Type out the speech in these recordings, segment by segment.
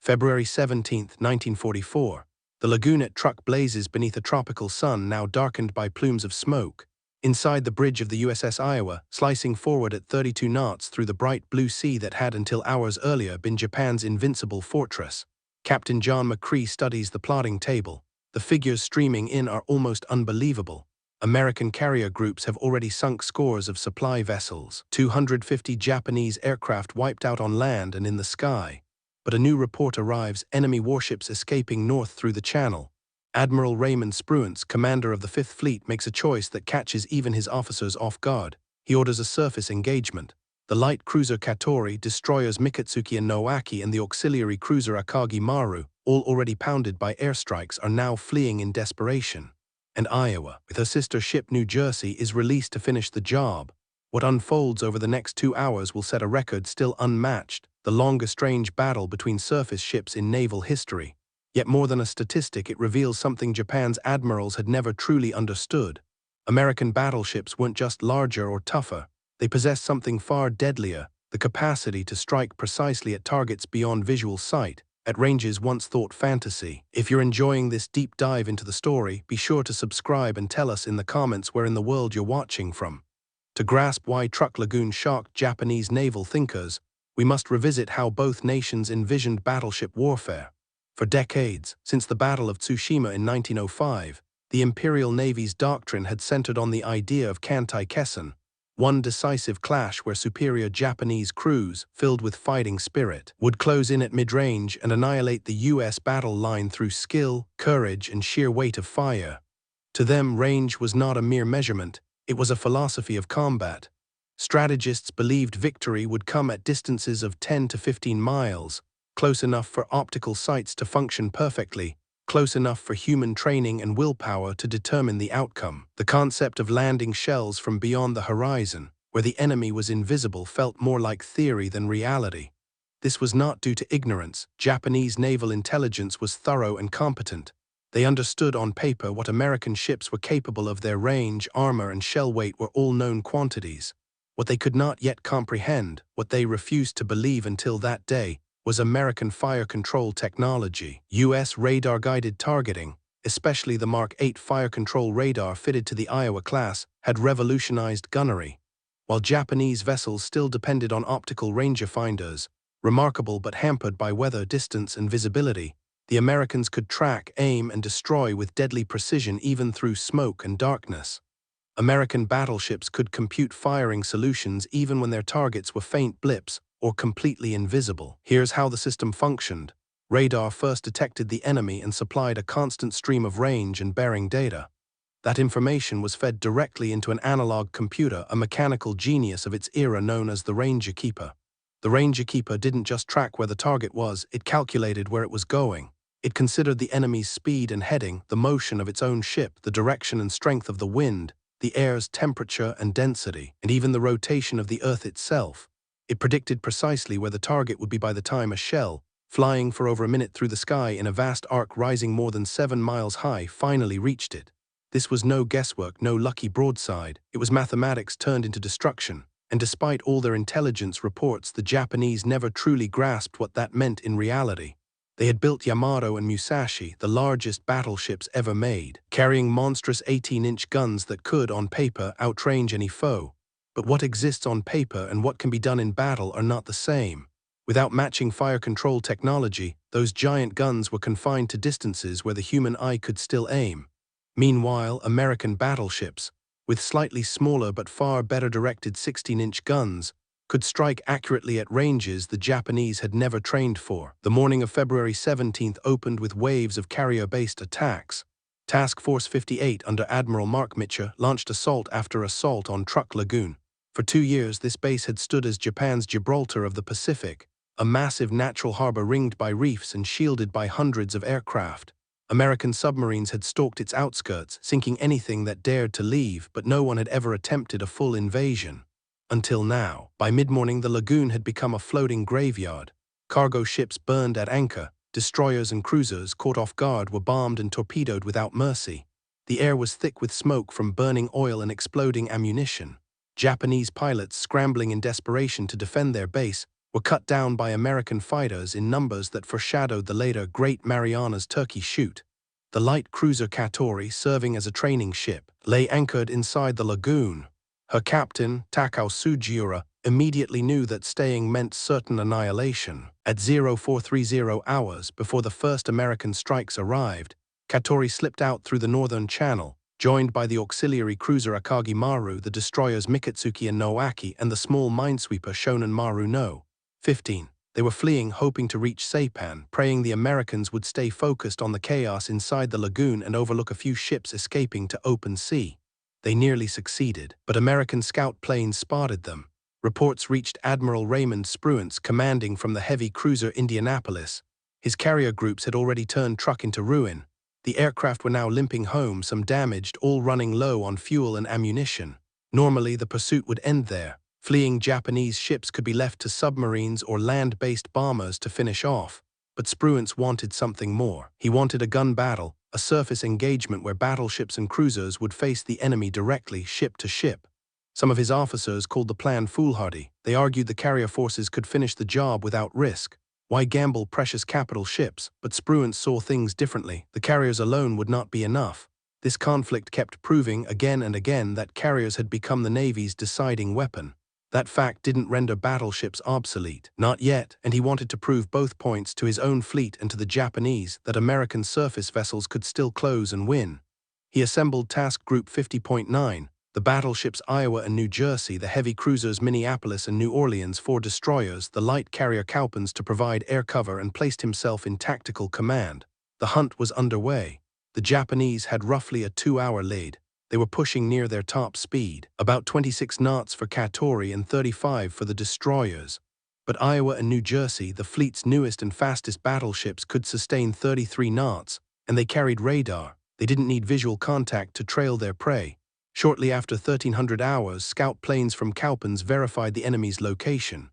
February 17, 1944. The lagoon at Truk blazes beneath a tropical sun now darkened by plumes of smoke. Inside the bridge of the USS Iowa, slicing forward at 32 knots through the bright blue sea that had until hours earlier been Japan's invincible fortress, Captain John McCree studies the plotting table. The figures streaming in are almost unbelievable. American carrier groups have already sunk scores of supply vessels, 250 Japanese aircraft wiped out on land and in the sky. But a new report arrives, enemy warships escaping north through the channel. Admiral Raymond Spruance, commander of the Fifth Fleet, makes a choice that catches even his officers off guard. He orders a surface engagement. The light cruiser Katori, destroyers Mikatsuki and Nowaki, and the auxiliary cruiser Akagi Maru, all already pounded by airstrikes, are now fleeing in desperation. And Iowa, with her sister ship New Jersey, is released to finish the job. What unfolds over the next 2 hours will set a record still unmatched, the longest range battle between surface ships in naval history. Yet more than a statistic, it reveals something Japan's admirals had never truly understood. American battleships weren't just larger or tougher. They possessed something far deadlier, the capacity to strike precisely at targets beyond visual sight, at ranges once thought fantasy. If you're enjoying this deep dive into the story, be sure to subscribe and tell us in the comments where in the world you're watching from. To grasp why Truk Lagoon shocked Japanese naval thinkers, we must revisit how both nations envisioned battleship warfare. For decades, since the Battle of Tsushima in 1905, the Imperial Navy's doctrine had centered on the idea of kantai-kessen, one decisive clash where superior Japanese crews, filled with fighting spirit, would close in at mid-range and annihilate the U.S. battle line through skill, courage, and sheer weight of fire. To them, range was not a mere measurement, it was a philosophy of combat. Strategists believed victory would come at distances of 10 to 15 miles, close enough for optical sights to function perfectly, close enough for human training and willpower to determine the outcome. The concept of landing shells from beyond the horizon, where the enemy was invisible, felt more like theory than reality. This was not due to ignorance. Japanese naval intelligence was thorough and competent. They understood on paper what American ships were capable of. Their range, armor, and shell weight were all known quantities. What they could not yet comprehend, what they refused to believe until that day, was American fire control technology. U.S. radar-guided targeting, especially the Mark 8 fire control radar fitted to the Iowa class, had revolutionized gunnery. While Japanese vessels still depended on optical rangefinders, remarkable but hampered by weather, distance, and visibility, the Americans could track, aim, and destroy with deadly precision even through smoke and darkness. American battleships could compute firing solutions even when their targets were faint blips or completely invisible. Here's how the system functioned. Radar first detected the enemy and supplied a constant stream of range and bearing data. That information was fed directly into an analog computer, a mechanical genius of its era known as the Ranger Keeper. The Ranger Keeper didn't just track where the target was, it calculated where it was going. It considered the enemy's speed and heading, the motion of its own ship, the direction and strength of the wind, the air's temperature and density, and even the rotation of the Earth itself. It predicted precisely where the target would be by the time a shell, flying for over a minute through the sky in a vast arc rising more than 7 miles high, finally reached it. This was no guesswork, no lucky broadside. It was mathematics turned into destruction. And despite all their intelligence reports, the Japanese never truly grasped what that meant in reality. They had built Yamato and Musashi, the largest battleships ever made, carrying monstrous 18-inch guns that could, on paper, outrange any foe. But what exists on paper and what can be done in battle are not the same. Without matching fire control technology, those giant guns were confined to distances where the human eye could still aim. Meanwhile, American battleships, with slightly smaller but far better directed 16-inch guns, could strike accurately at ranges the Japanese had never trained for. The morning of February 17th opened with waves of carrier-based attacks. Task Force 58 under Admiral Mark Mitchell launched assault after assault on Truk Lagoon. For 2 years, this base had stood as Japan's Gibraltar of the Pacific, a massive natural harbor ringed by reefs and shielded by hundreds of aircraft. American submarines had stalked its outskirts, sinking anything that dared to leave, but no one had ever attempted a full invasion. Until now. By mid-morning, the lagoon had become a floating graveyard. Cargo ships burned at anchor, destroyers and cruisers caught off guard were bombed and torpedoed without mercy. The air was thick with smoke from burning oil and exploding ammunition. Japanese pilots, scrambling in desperation to defend their base, were cut down by American fighters in numbers that foreshadowed the later Great Marianas Turkey Shoot. The light cruiser Katori, serving as a training ship, lay anchored inside the lagoon. Her captain, Takao Sugiura, immediately knew that staying meant certain annihilation. At 0430 hours before the first American strikes arrived, Katori slipped out through the northern channel, joined by the auxiliary cruiser Akagi Maru, the destroyers Mikitsuki and Noaki, and the small minesweeper Shonan Maru no. 15. They were fleeing, hoping to reach Saipan, praying the Americans would stay focused on the chaos inside the lagoon and overlook a few ships escaping to open sea. They nearly succeeded, but American scout planes spotted them. Reports reached Admiral Raymond Spruance, commanding from the heavy cruiser Indianapolis. His carrier groups had already turned Truk into ruin. The aircraft were now limping home, some damaged, all running low on fuel and ammunition. Normally, the pursuit would end there. Fleeing Japanese ships could be left to submarines or land-based bombers to finish off. But Spruance wanted something more. He wanted a gun battle, a surface engagement where battleships and cruisers would face the enemy directly, ship to ship. Some of his officers called the plan foolhardy. They argued the carrier forces could finish the job without risk. Why gamble precious capital ships? But Spruance saw things differently. The carriers alone would not be enough. This conflict kept proving again and again that carriers had become the Navy's deciding weapon. That fact didn't render battleships obsolete. Not yet, and he wanted to prove both points to his own fleet and to the Japanese that American surface vessels could still close and win. He assembled Task Group 50.9, the battleships Iowa and New Jersey, the heavy cruisers Minneapolis and New Orleans, 4 destroyers, the light carrier Cowpens to provide air cover, and placed himself in tactical command. The hunt was underway. The Japanese had roughly a 2-hour lead. They were pushing near their top speed, about 26 knots for Katori and 35 for the destroyers. But Iowa and New Jersey, the fleet's newest and fastest battleships, could sustain 33 knots, and they carried radar. They didn't need visual contact to trail their prey. Shortly after 1300 hours, scout planes from Cowpens verified the enemy's location.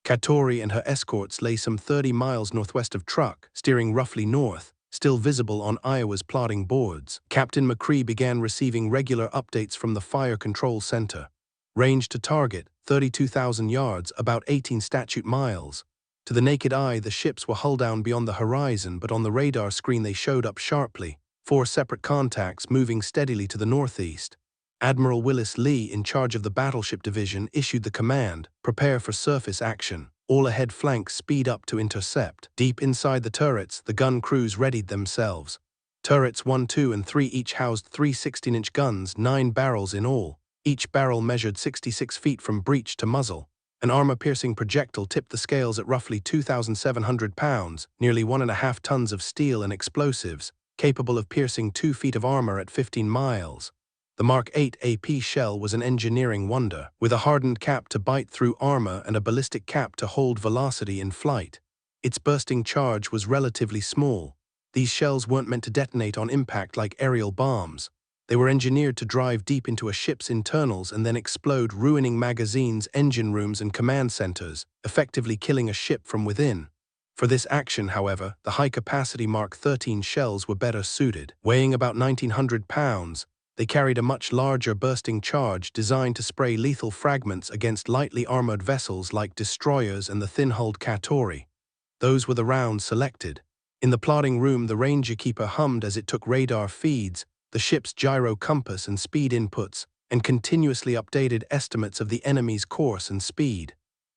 Katori and her escorts lay some 30 miles northwest of Truk, steering roughly north, still visible on Iowa's plotting boards. Captain McCree began receiving regular updates from the Fire Control Center. Range to target, 32,000 yards, about 18 statute miles. To the naked eye, the ships were hull down beyond the horizon, but on the radar screen they showed up sharply, 4 separate contacts moving steadily to the northeast. Admiral Willis Lee, in charge of the Battleship Division, issued the command, "Prepare for surface action. All ahead flanks speed up to intercept." Deep inside the turrets, the gun crews readied themselves. Turrets 1, 2, and 3 each housed 3 16-inch guns, 9 barrels in all. Each barrel measured 66 feet from breech to muzzle. An armor-piercing projectile tipped the scales at roughly 2,700 pounds, nearly 1.5 tons of steel and explosives, capable of piercing 2 feet of armor at 15 miles. The Mark 8 AP shell was an engineering wonder, with a hardened cap to bite through armor and a ballistic cap to hold velocity in flight. Its bursting charge was relatively small. These shells weren't meant to detonate on impact like aerial bombs. They were engineered to drive deep into a ship's internals and then explode, ruining magazines, engine rooms, and command centers, effectively killing a ship from within. For this action, however, the high-capacity Mark 13 shells were better suited. Weighing about 1,900 pounds, they carried a much larger bursting charge designed to spray lethal fragments against lightly armored vessels like destroyers and the thin-hulled Katori. Those were the rounds selected. In the plotting room, the Ranger Keeper hummed as it took radar feeds, the ship's gyro compass and speed inputs, and continuously updated estimates of the enemy's course and speed.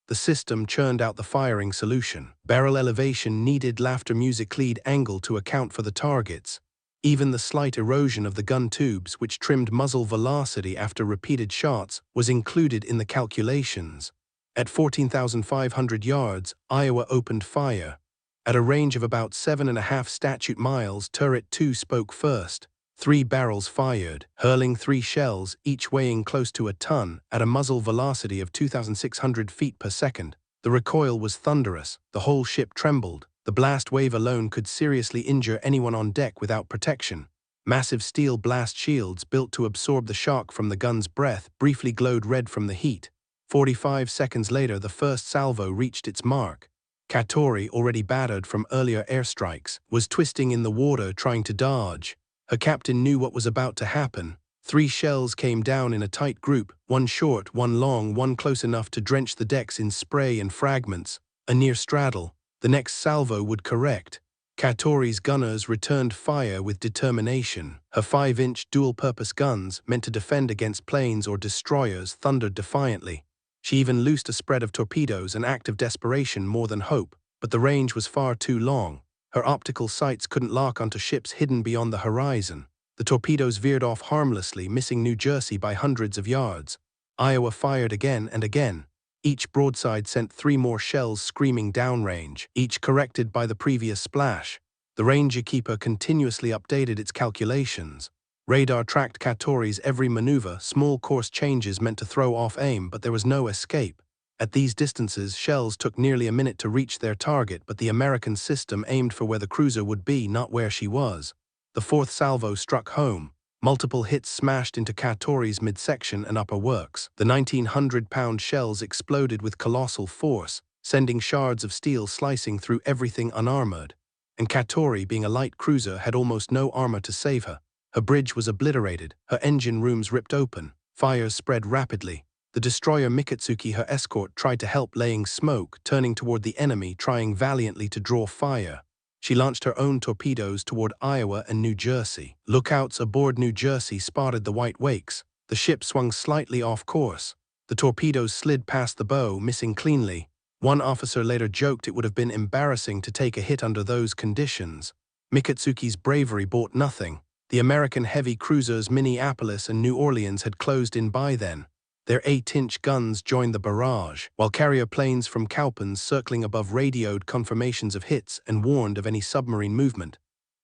The system churned out the firing solution. Barrel elevation needed laughter music lead angle to account for the targets. Even the slight erosion of the gun tubes, which trimmed muzzle velocity after repeated shots, was included in the calculations. At 14,500 yards, Iowa opened fire. At a range of about 7.5 statute miles, Turret 2 spoke first. 3 barrels fired, hurling 3 shells, each weighing close to a ton, at a muzzle velocity of 2,600 feet per second. The recoil was thunderous. The whole ship trembled. The blast wave alone could seriously injure anyone on deck without protection. Massive steel blast shields built to absorb the shock from the gun's breath briefly glowed red from the heat. 45 seconds later, the first salvo reached its mark. Katori, already battered from earlier airstrikes, was twisting in the water trying to dodge. Her captain knew what was about to happen. 3 shells came down in a tight group, one short, one long, one close enough to drench the decks in spray and fragments. A near straddle, the next salvo would correct. Katori's gunners returned fire with determination. Her 5-inch dual-purpose guns, meant to defend against planes or destroyers, thundered defiantly. She even loosed a spread of torpedoes, an act of desperation more than hope, but the range was far too long. Her optical sights couldn't lock onto ships hidden beyond the horizon. The torpedoes veered off harmlessly, missing New Jersey by hundreds of yards. Iowa fired again and again. Each broadside sent 3 more shells screaming downrange, each corrected by the previous splash. The Ranger Keeper continuously updated its calculations. Radar tracked Katori's every maneuver, small course changes meant to throw off aim, but there was no escape. At these distances, shells took nearly a minute to reach their target, but the American system aimed for where the cruiser would be, not where she was. The 4th salvo struck home. Multiple hits smashed into Katori's midsection and upper works. The 1,900-pound shells exploded with colossal force, sending shards of steel slicing through everything unarmored. And Katori, being a light cruiser, had almost no armor to save her. Her bridge was obliterated, her engine rooms ripped open. Fires spread rapidly. The destroyer Mikitsuki, her escort, tried to help, laying smoke, turning toward the enemy, trying valiantly to draw fire. She launched her own torpedoes toward Iowa and New Jersey. Lookouts aboard New Jersey spotted the white wakes. The ship swung slightly off course. The torpedoes slid past the bow, missing cleanly. One officer later joked it would have been embarrassing to take a hit under those conditions. Mikitsuki's bravery bought nothing. The American heavy cruisers Minneapolis and New Orleans had closed in by then. Their 8-inch guns joined the barrage, while carrier planes from Cowpens circling above radioed confirmations of hits and warned of any submarine movement.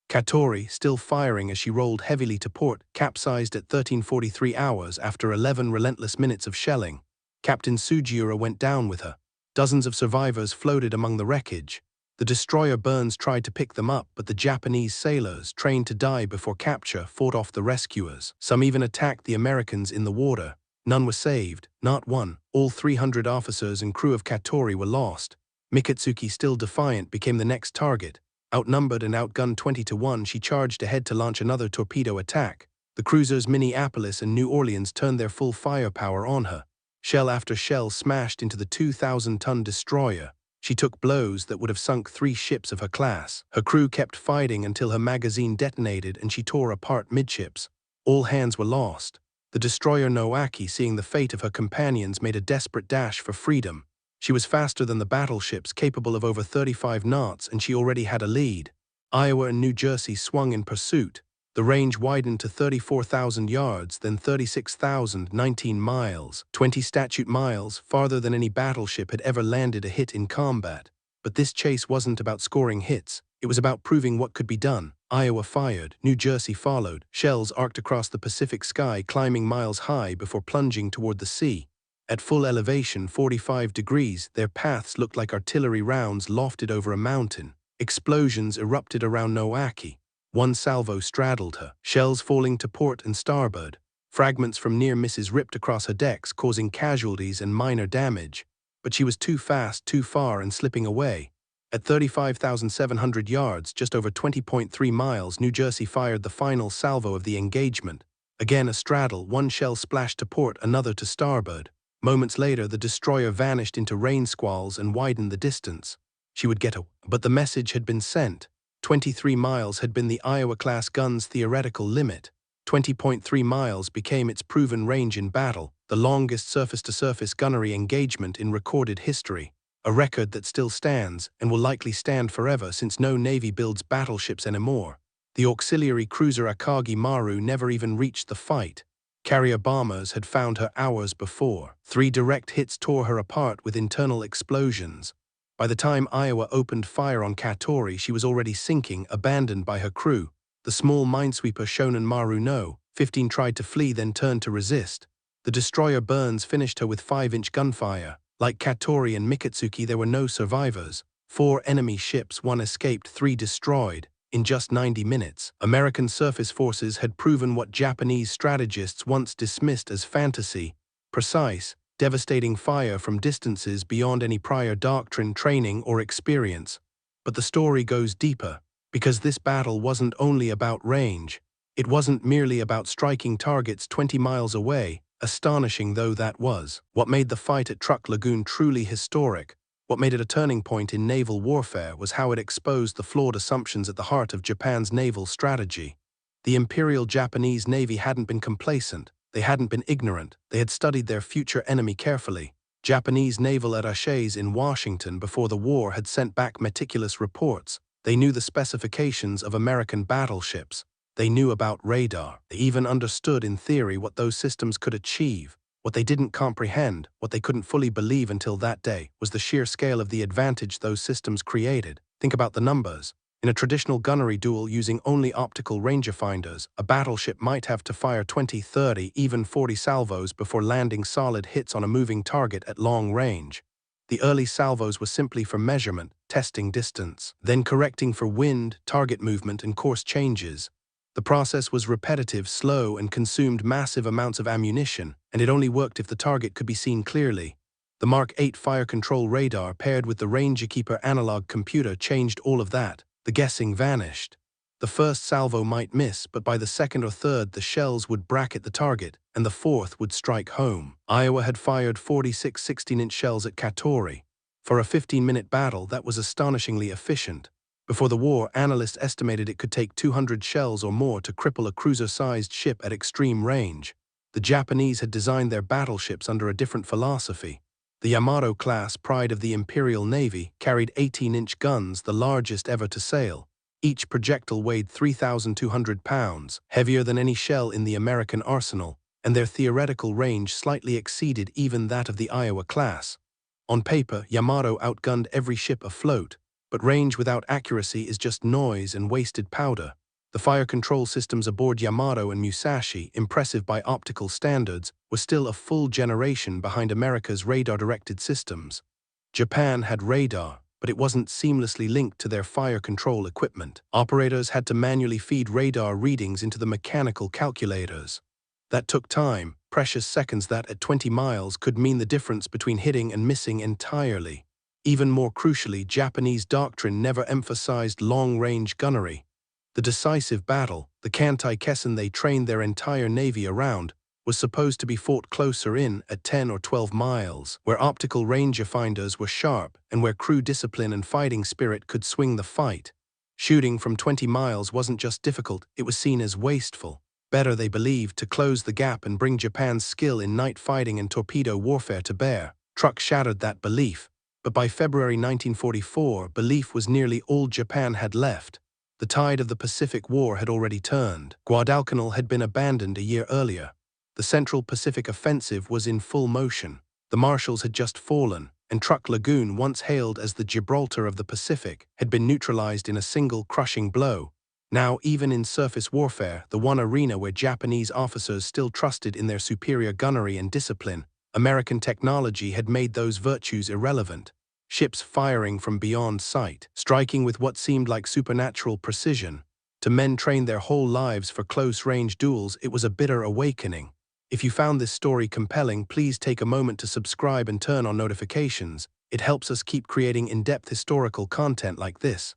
Katori, still firing as she rolled heavily to port, capsized at 13:43 hours after 11 relentless minutes of shelling. Captain Sugiura went down with her. Dozens of survivors floated among the wreckage. The destroyer Burns tried to pick them up, but the Japanese sailors, trained to die before capture, fought off the rescuers. Some even attacked the Americans in the water. None were saved, not one. All 300 officers and crew of Katori were lost. Mikitsuki, still defiant, became the next target. Outnumbered and outgunned 20-1, she charged ahead to launch another torpedo attack. The cruisers Minneapolis and New Orleans turned their full firepower on her. Shell after shell smashed into the 2,000-ton destroyer. She took blows that would have sunk 3 ships of her class. Her crew kept fighting until her magazine detonated and she tore apart midships. All hands were lost. The destroyer Noaki, seeing the fate of her companions, made a desperate dash for freedom. She was faster than the battleships, capable of over 35 knots, and she already had a lead. Iowa and New Jersey swung in pursuit. The range widened to 34,000 yards, then 36,000, 19 miles, 20 statute miles, farther than any battleship had ever landed a hit in combat. But this chase wasn't about scoring hits. It was about proving what could be done. Iowa fired, New Jersey followed. Shells arced across the Pacific sky, climbing miles high before plunging toward the sea. At full elevation, 45 degrees, their paths looked like artillery rounds lofted over a mountain. Explosions erupted around Noaki. One salvo straddled her, shells falling to port and starboard. Fragments from near misses ripped across her decks, causing casualties and minor damage. But she was too fast, too far, and slipping away. At 35,700 yards, just over 20.3 miles, New Jersey fired the final salvo of the engagement. Again a straddle, one shell splashed to port, another to starboard. Moments later, the destroyer vanished into rain squalls and widened the distance. She would get away. But the message had been sent. 23 miles had been the Iowa-class gun's theoretical limit. 20.3 miles became its proven range in battle, the longest surface-to-surface gunnery engagement in recorded history. A record that still stands, and will likely stand forever since no Navy builds battleships anymore. The auxiliary cruiser Akagi Maru never even reached the fight. Carrier bombers had found her hours before. 3 direct hits tore her apart with internal explosions. By the time Iowa opened fire on Katori, she was already sinking, abandoned by her crew. The small minesweeper Shonan Maru No. 15 tried to flee, then turned to resist. The destroyer Burns finished her with 5-inch gunfire. Like Katori and Mikitsuki, there were no survivors. 4 enemy ships, 1 escaped, 3 destroyed. In just 90 minutes, American surface forces had proven what Japanese strategists once dismissed as fantasy: precise, devastating fire from distances beyond any prior doctrine, training, or experience. But the story goes deeper, because this battle wasn't only about range. It wasn't merely about striking targets 20 miles away, astonishing though that was. What made the fight at Truk Lagoon truly historic What made it a turning point in naval warfare was how it exposed the flawed assumptions at the heart of Japan's naval strategy. The Imperial Japanese Navy hadn't been complacent, they hadn't been ignorant, they had studied their future enemy carefully. Japanese naval attaches in Washington before the war had sent back meticulous reports. They knew the specifications of American battleships. They knew about radar. They even understood in theory what those systems could achieve. What they didn't comprehend, what they couldn't fully believe until that day, was the sheer scale of the advantage those systems created. Think about the numbers. In a traditional gunnery duel using only optical rangefinders, a battleship might have to fire 20, 30, even 40 salvos before landing solid hits on a moving target at long range. The early salvos were simply for measurement, testing distance, then correcting for wind, target movement, and course changes. The process was repetitive, slow, and consumed massive amounts of ammunition, and it only worked if the target could be seen clearly. The Mark 8 fire control radar paired with the Rangekeeper analog computer changed all of that. The guessing vanished. The first salvo might miss, but by the second or third the shells would bracket the target, and the fourth would strike home. Iowa had fired 46 16-inch shells at Katori. For a 15-minute battle, that was astonishingly efficient. Before the war, analysts estimated it could take 200 shells or more to cripple a cruiser-sized ship at extreme range. The Japanese had designed their battleships under a different philosophy. The Yamato class, pride of the Imperial Navy, carried 18-inch guns, the largest ever to sail. Each projectile weighed 3,200 pounds, heavier than any shell in the American arsenal, and their theoretical range slightly exceeded even that of the Iowa class. On paper, Yamato outgunned every ship afloat, but range without accuracy is just noise and wasted powder. The fire control systems aboard Yamato and Musashi, impressive by optical standards, were still a full generation behind America's radar-directed systems. Japan had radar, but it wasn't seamlessly linked to their fire control equipment. Operators had to manually feed radar readings into the mechanical calculators. That took time, precious seconds that, at 20 miles, could mean the difference between hitting and missing entirely. Even more crucially, Japanese doctrine never emphasized long-range gunnery. The decisive battle, the Kantai-Kessen they trained their entire navy around, was supposed to be fought closer in, at 10 or 12 miles, where optical rangefinders were sharp and where crew discipline and fighting spirit could swing the fight. Shooting from 20 miles wasn't just difficult, it was seen as wasteful. Better, they believed, to close the gap and bring Japan's skill in night fighting and torpedo warfare to bear. Truk shattered that belief. But by February 1944, belief was nearly all Japan had left. The tide of the Pacific War had already turned. Guadalcanal had been abandoned a year earlier. The Central Pacific Offensive was in full motion. The Marshalls had just fallen, and Truk Lagoon, once hailed as the Gibraltar of the Pacific, had been neutralized in a single crushing blow. Now, even in surface warfare, the one arena where Japanese officers still trusted in their superior gunnery and discipline, American technology had made those virtues irrelevant. Ships firing from beyond sight, striking with what seemed like supernatural precision. To men trained their whole lives for close-range duels, it was a bitter awakening. If you found this story compelling, please take a moment to subscribe and turn on notifications. It helps us keep creating in-depth historical content like this.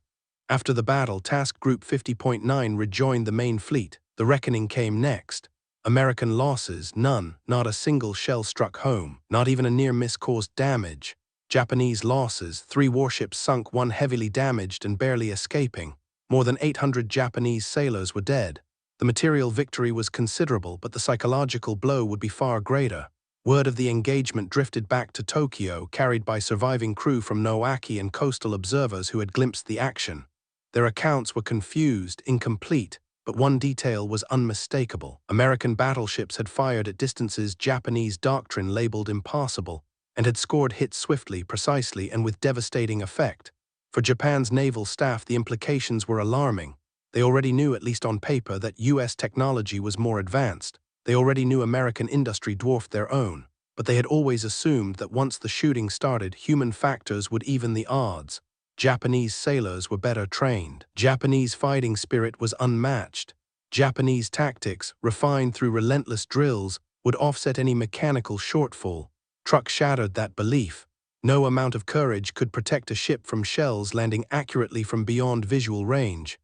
After the battle, Task Group 50.9 rejoined the main fleet. The reckoning came next. American losses, none, not a single shell struck home, not even a near miss caused damage. Japanese losses, 3 warships sunk, 1 heavily damaged and barely escaping. More than 800 Japanese sailors were dead. The material victory was considerable, but the psychological blow would be far greater. Word of the engagement drifted back to Tokyo, carried by surviving crew from Noaki and coastal observers who had glimpsed the action. Their accounts were confused, incomplete, but one detail was unmistakable. American battleships had fired at distances Japanese doctrine labeled impassable, and had scored hits swiftly, precisely, and with devastating effect. For Japan's naval staff, the implications were alarming. They already knew, at least on paper, that U.S. technology was more advanced. They already knew American industry dwarfed their own. But they had always assumed that once the shooting started, human factors would even the odds. Japanese sailors were better trained. Japanese fighting spirit was unmatched. Japanese tactics, refined through relentless drills, would offset any mechanical shortfall. Truk shattered that belief. No amount of courage could protect a ship from shells landing accurately from beyond visual range.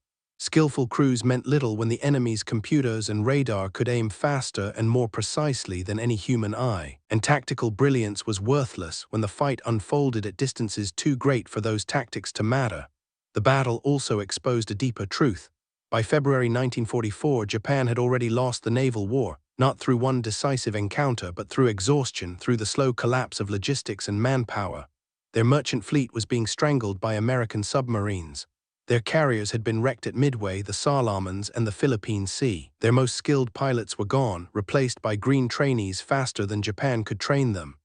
Skillful crews meant little when the enemy's computers and radar could aim faster and more precisely than any human eye, and tactical brilliance was worthless when the fight unfolded at distances too great for those tactics to matter. The battle also exposed a deeper truth. By February 1944, Japan had already lost the naval war, not through one decisive encounter but through exhaustion, through the slow collapse of logistics and manpower. Their merchant fleet was being strangled by American submarines. Their carriers had been wrecked at Midway, the Solomons, and the Philippine Sea. Their most skilled pilots were gone, replaced by green trainees faster than Japan could train them.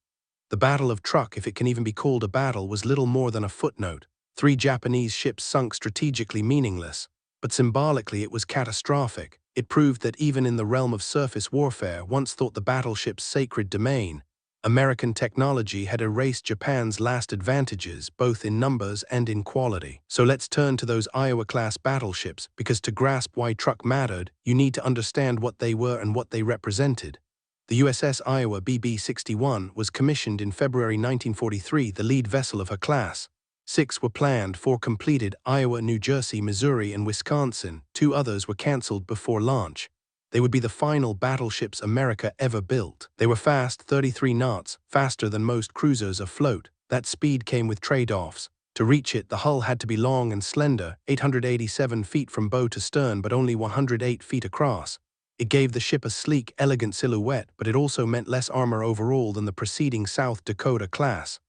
The Battle of Truk, if it can even be called a battle, was little more than a footnote. 3 Japanese ships sunk, strategically meaningless. But symbolically it was catastrophic. It proved that even in the realm of surface warfare, once thought the battleship's sacred domain, American technology had erased Japan's last advantages, both in numbers and in quality. So let's turn to those Iowa-class battleships, because to grasp why Truk mattered, you need to understand what they were and what they represented. The USS Iowa BB-61 was commissioned in February 1943, the lead vessel of her class. 6 were planned, 4 completed: Iowa, New Jersey, Missouri, and Wisconsin. 2 others were cancelled before launch. They would be the final battleships America ever built. They were fast, 33 knots, faster than most cruisers afloat. That speed came with trade-offs. To reach it, the hull had to be long and slender, 887 feet from bow to stern but only 108 feet across. It gave the ship a sleek, elegant silhouette, but it also meant less armor overall than the preceding South Dakota class.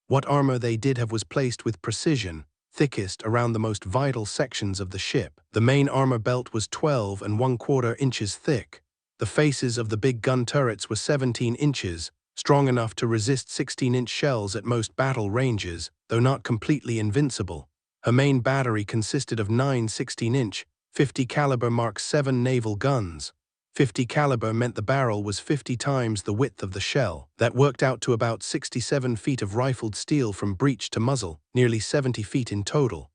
What armor they did have was placed with precision, thickest around the most vital sections of the ship. The main armor belt was 12 1/4 inches thick. The faces of the big gun turrets were 17 inches, strong enough to resist 16-inch shells at most battle ranges, though not completely invincible. Her main battery consisted of 9 16-inch, 50 caliber Mark 7 naval guns. 50 caliber meant the barrel was 50 times the width of the shell. That worked out to about 67 feet of rifled steel from breech to muzzle, nearly 70 feet in total.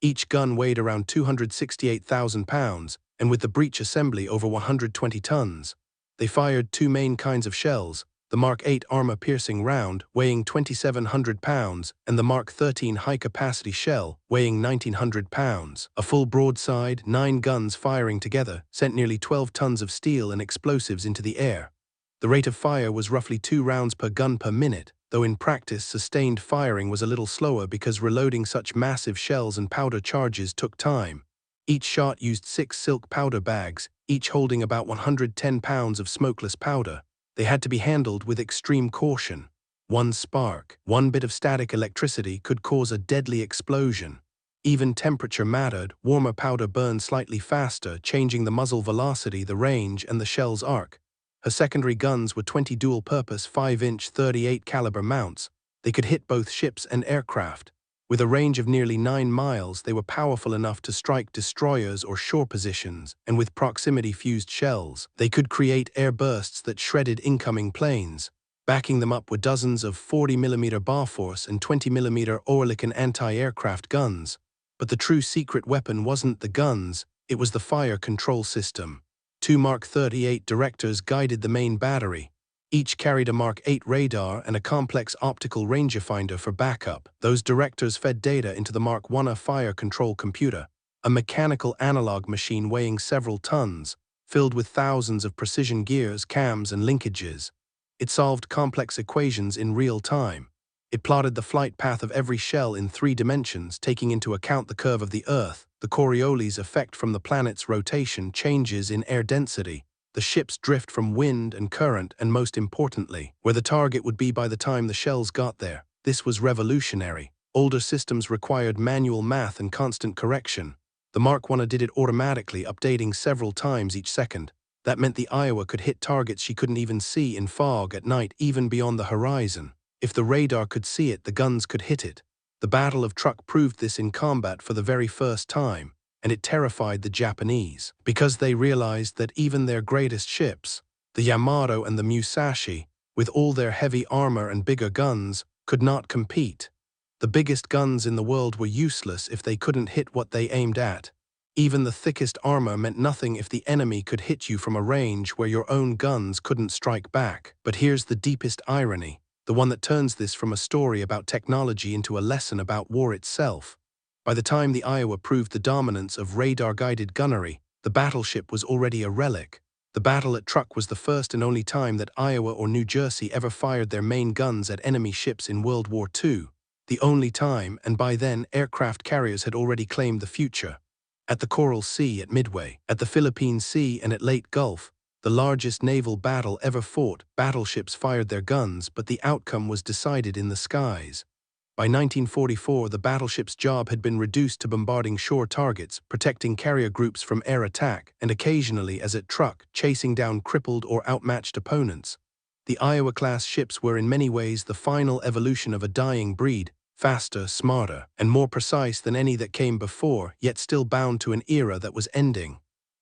Each gun weighed around 268,000 pounds, and with the breech assembly over 120 tons. They fired 2 main kinds of shells: the Mark 8 armor-piercing round, weighing 2,700 pounds, and the Mark 13 high-capacity shell, weighing 1,900 pounds. A full broadside, 9 guns firing together, sent nearly 12 tons of steel and explosives into the air. The rate of fire was roughly 2 rounds per gun per minute, though in practice sustained firing was a little slower because reloading such massive shells and powder charges took time. Each shot used 6 silk powder bags, each holding about 110 pounds of smokeless powder. They had to be handled with extreme caution. One spark, one bit of static electricity could cause a deadly explosion. Even temperature mattered. Warmer powder burned slightly faster, changing the muzzle velocity, the range, and the shell's arc. Her secondary guns were 20 dual-purpose 5-inch 38 caliber mounts. They could hit both ships and aircraft. With a range of nearly 9 miles, they were powerful enough to strike destroyers or shore positions, and with proximity-fused shells, they could create air bursts that shredded incoming planes. Backing them up were dozens of 40mm Bofors and 20mm Oerlikon anti-aircraft guns. But the true secret weapon wasn't the guns, it was the fire control system. 2 Mark 38 directors guided the main battery. Each carried a Mark 8 radar and a complex optical rangefinder for backup. Those directors fed data into the Mark 1 fire control computer, a mechanical analog machine weighing several tons, filled with thousands of precision gears, cams, and linkages. It solved complex equations in real time. It plotted the flight path of every shell in 3 dimensions, taking into account the curve of the Earth, the Coriolis effect from the planet's rotation, changes in air density, the ship's drift from wind and current, and most importantly, where the target would be by the time the shells got there. This was revolutionary. Older systems required manual math and constant correction. The Mark 1 did it automatically, updating several times each second. That meant the Iowa could hit targets she couldn't even see in fog at night, even beyond the horizon. If the radar could see it, the guns could hit it. The Battle of Truk proved this in combat for the very first time, and it terrified the Japanese, because they realized that even their greatest ships, the Yamato and the Musashi, with all their heavy armor and bigger guns, could not compete. The biggest guns in the world were useless if they couldn't hit what they aimed at. Even the thickest armor meant nothing if the enemy could hit you from a range where your own guns couldn't strike back. But here's the deepest irony, the one that turns this from a story about technology into a lesson about war itself. By the time the Iowa proved the dominance of radar-guided gunnery, the battleship was already a relic. The battle at Truk was the first and only time that Iowa or New Jersey ever fired their main guns at enemy ships in World War II. The only time, and by then aircraft carriers had already claimed the future. At the Coral Sea at Midway, at the Philippine Sea and at Leyte Gulf, the largest naval battle ever fought, battleships fired their guns, but the outcome was decided in the skies. By 1944, the battleship's job had been reduced to bombarding shore targets, protecting carrier groups from air attack, and occasionally, as at Truk, chasing down crippled or outmatched opponents. The Iowa-class ships were in many ways the final evolution of a dying breed, faster, smarter, and more precise than any that came before, yet still bound to an era that was ending.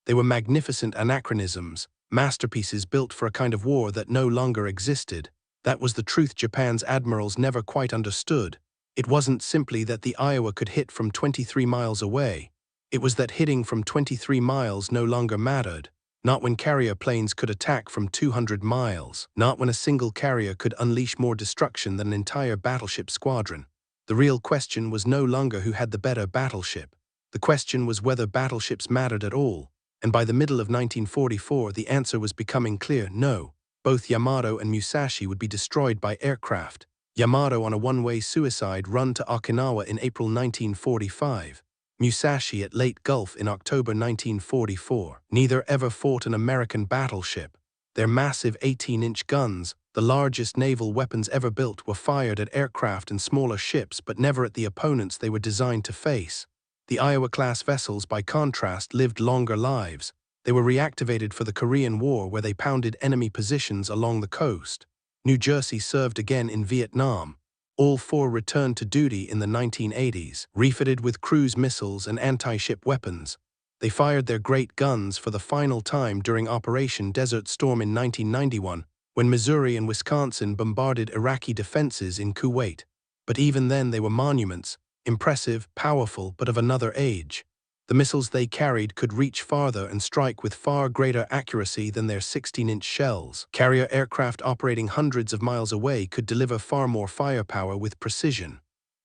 They were magnificent anachronisms, masterpieces built for a kind of war that no longer existed. That was the truth Japan's admirals never quite understood. It wasn't simply that the Iowa could hit from 23 miles away. It was that hitting from 23 miles no longer mattered. Not when carrier planes could attack from 200 miles. Not when a single carrier could unleash more destruction than an entire battleship squadron. The real question was no longer who had the better battleship. The question was whether battleships mattered at all. And by the middle of 1944, the answer was becoming clear: no. Both Yamato and Musashi would be destroyed by aircraft. Yamato on a one-way suicide run to Okinawa in April 1945. Musashi at Leyte Gulf in October 1944. Neither ever fought an American battleship. Their massive 18-inch guns, the largest naval weapons ever built, were fired at aircraft and smaller ships, but never at the opponents they were designed to face. The Iowa-class vessels, by contrast, lived longer lives. They were reactivated for the Korean War, where they pounded enemy positions along the coast. New Jersey served again in Vietnam. All four returned to duty in the 1980s, refitted with cruise missiles and anti-ship weapons. They fired their great guns for the final time during Operation Desert Storm in 1991, when Missouri and Wisconsin bombarded Iraqi defenses in Kuwait. But even then they were monuments, impressive, powerful, but of another age. The missiles they carried could reach farther and strike with far greater accuracy than their 16-inch shells. Carrier aircraft operating hundreds of miles away could deliver far more firepower with precision.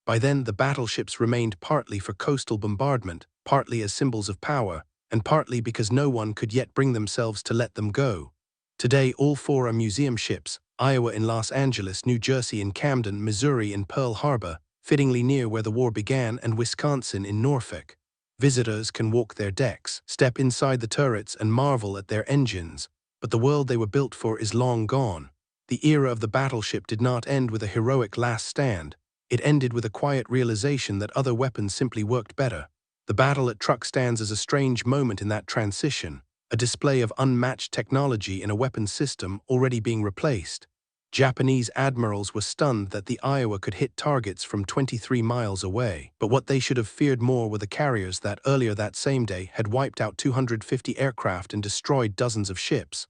By then, the battleships remained partly for coastal bombardment, partly as symbols of power, and partly because no one could yet bring themselves to let them go. Today, all four are museum ships: Iowa in Los Angeles, New Jersey in Camden, Missouri in Pearl Harbor, fittingly near where the war began, and Wisconsin in Norfolk. Visitors can walk their decks, step inside the turrets, and marvel at their engines, but the world they were built for is long gone. The era of the battleship did not end with a heroic last stand. It ended with a quiet realization that other weapons simply worked better. The battle at Truk stands as a strange moment in that transition, a display of unmatched technology in a weapons system already being replaced. Japanese admirals were stunned that the Iowa could hit targets from 23 miles away, but what they should have feared more were the carriers that, earlier that same day, had wiped out 250 aircraft and destroyed dozens of ships.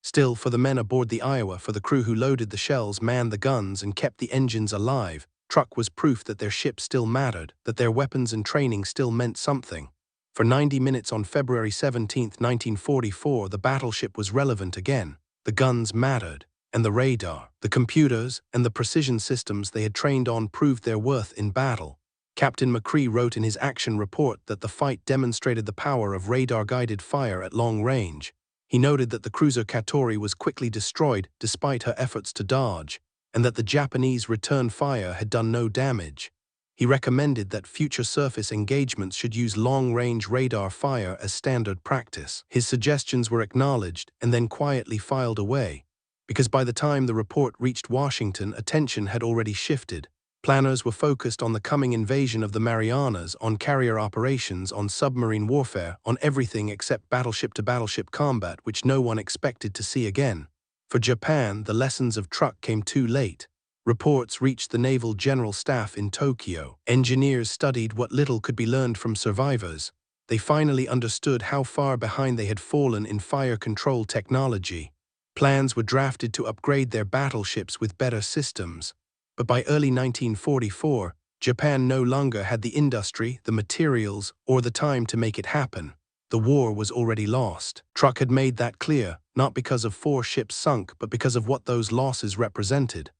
Still, for the men aboard the Iowa, for the crew who loaded the shells, manned the guns, and kept the engines alive, Truk was proof that their ship still mattered, that their weapons and training still meant something. For 90 minutes on February 17, 1944, the battleship was relevant again. The guns mattered. And the radar, the computers, and the precision systems they had trained on proved their worth in battle. Captain McCree wrote in his action report that the fight demonstrated the power of radar-guided fire at long range. He noted that the cruiser Katori was quickly destroyed despite her efforts to dodge, and that the Japanese return fire had done no damage. He recommended that future surface engagements should use long-range radar fire as standard practice. His suggestions were acknowledged and then quietly filed away, because by the time the report reached Washington, attention had already shifted. Planners were focused on the coming invasion of the Marianas, on carrier operations, on submarine warfare, on everything except battleship-to-battleship combat, which no one expected to see again. For Japan, the lessons of Truk came too late. Reports reached the Naval General Staff in Tokyo. Engineers studied what little could be learned from survivors. They finally understood how far behind they had fallen in fire control technology. Plans were drafted to upgrade their battleships with better systems. But by early 1944, Japan no longer had the industry, the materials, or the time to make it happen. The war was already lost. Truk had made that clear, not because of 4 ships sunk, but because of what those losses represented.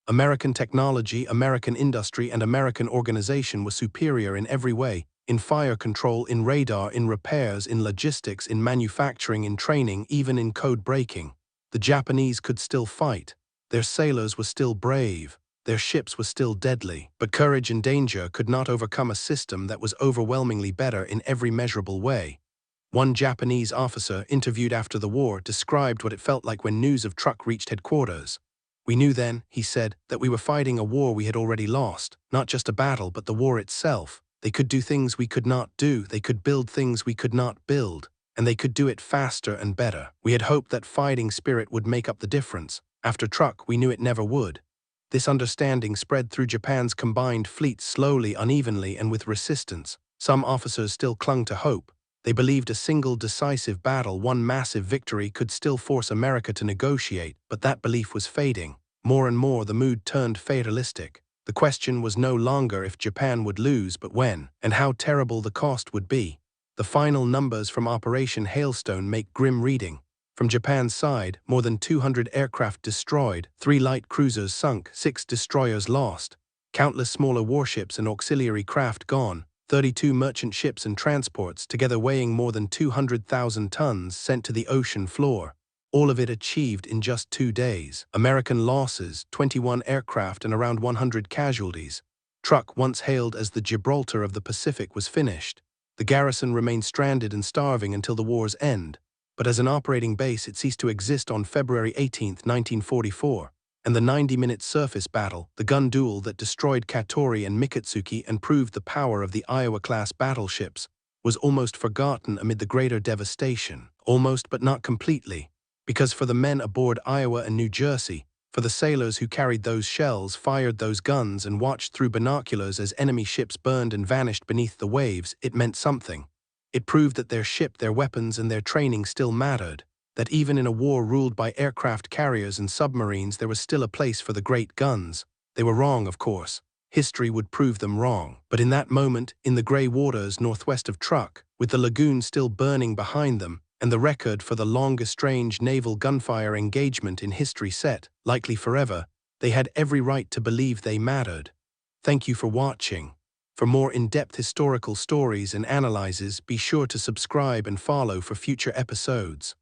American technology, American industry, and American organization were superior in every way, in fire control, in radar, in repairs, in logistics, in manufacturing, in training, even in code breaking. The Japanese could still fight. Their sailors were still brave. Their ships were still deadly. But courage and danger could not overcome a system that was overwhelmingly better in every measurable way. One Japanese officer, interviewed after the war, described what it felt like when news of Truk reached headquarters. "We knew then," he said, "that we were fighting a war we had already lost. Not just a battle, but the war itself. They could do things we could not do. They could build things we could not build. And they could do it faster and better. We had hoped that fighting spirit would make up the difference. After Truk, we knew it never would." This understanding spread through Japan's combined fleet slowly, unevenly, and with resistance. Some officers still clung to hope. They believed a single decisive battle, one massive victory, could still force America to negotiate, but that belief was fading. More and more, the mood turned fatalistic. The question was no longer if Japan would lose, but when, and how terrible the cost would be. The final numbers from Operation Hailstone make grim reading. From Japan's side, more than 200 aircraft destroyed, 3 light cruisers sunk, 6 destroyers lost, countless smaller warships and auxiliary craft gone, 32 merchant ships and transports, together weighing more than 200,000 tons, sent to the ocean floor. All of it achieved in just 2 days. American losses, 21 aircraft and around 100 casualties. Truk, once hailed as the Gibraltar of the Pacific, was finished. The garrison remained stranded and starving until the war's end. But as an operating base, it ceased to exist on February 18, 1944. And the 90-minute surface battle, the gun duel that destroyed Katori and Mikitsuki and proved the power of the Iowa-class battleships, was almost forgotten amid the greater devastation. Almost, but not completely. Because for the men aboard Iowa and New Jersey, for the sailors who carried those shells, fired those guns, and watched through binoculars as enemy ships burned and vanished beneath the waves, it meant something. It proved that their ship, their weapons, and their training still mattered. That even in a war ruled by aircraft carriers and submarines, there was still a place for the great guns. They were wrong, of course. History would prove them wrong. But in that moment, in the grey waters northwest of Truk, with the lagoon still burning behind them, and the record for the longest range naval gunfire engagement in history set, likely forever, they had every right to believe they mattered. Thank you for watching. For more in-depth historical stories and analyses, be sure to subscribe and follow for future episodes.